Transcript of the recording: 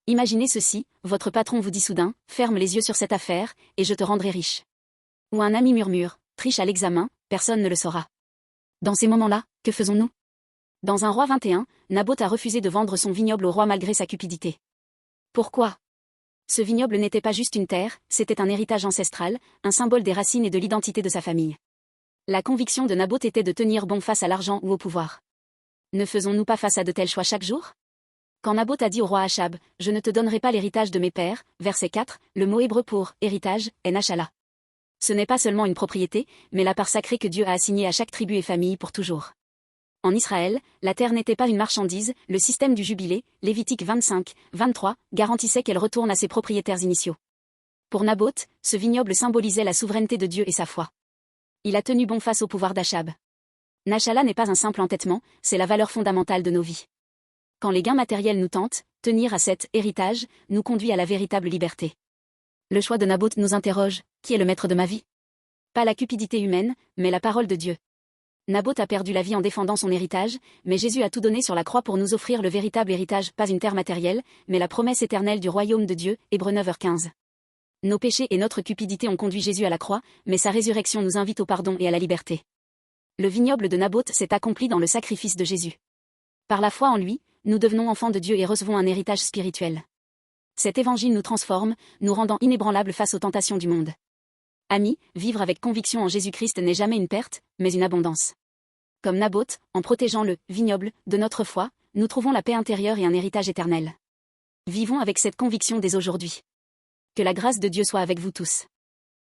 Imaginez ceci, votre patron vous dit soudain, ferme les yeux sur cette affaire, et je te rendrai riche. Ou un ami murmure, triche à l'examen, personne ne le saura. Dans ces moments-là, que faisons-nous? Dans un roi 21, Naboth a refusé de vendre son vignoble au roi malgré sa cupidité. Pourquoi? Ce vignoble n'était pas juste une terre, c'était un héritage ancestral, un symbole des racines et de l'identité de sa famille. La conviction de Naboth était de tenir bon face à l'argent ou au pouvoir. Ne faisons-nous pas face à de tels choix chaque jour? Quand Naboth a dit au roi Achab, « Je ne te donnerai pas l'héritage de mes pères », verset 4, le mot hébreu pour « héritage » est nachala. Ce n'est pas seulement une propriété, mais la part sacrée que Dieu a assignée à chaque tribu et famille pour toujours. En Israël, la terre n'était pas une marchandise, le système du jubilé, Lévitique 25, 23, garantissait qu'elle retourne à ses propriétaires initiaux. Pour Naboth, ce vignoble symbolisait la souveraineté de Dieu et sa foi. Il a tenu bon face au pouvoir d'Achab. Nachala n'est pas un simple entêtement, c'est la valeur fondamentale de nos vies. Quand les gains matériels nous tentent, tenir à cet héritage nous conduit à la véritable liberté. Le choix de Naboth nous interroge, qui est le maître de ma vie? Pas la cupidité humaine, mais la parole de Dieu. Naboth a perdu la vie en défendant son héritage, mais Jésus a tout donné sur la croix pour nous offrir le véritable héritage, pas une terre matérielle, mais la promesse éternelle du royaume de Dieu, Hébreux 9h15. Nos péchés et notre cupidité ont conduit Jésus à la croix, mais sa résurrection nous invite au pardon et à la liberté. Le vignoble de Naboth s'est accompli dans le sacrifice de Jésus. Par la foi en lui, nous devenons enfants de Dieu et recevons un héritage spirituel. Cet évangile nous transforme, nous rendant inébranlables face aux tentations du monde. Amis, vivre avec conviction en Jésus-Christ n'est jamais une perte, mais une abondance. Comme Naboth, en protégeant le vignoble de notre foi, nous trouvons la paix intérieure et un héritage éternel. Vivons avec cette conviction dès aujourd'hui. Que la grâce de Dieu soit avec vous tous.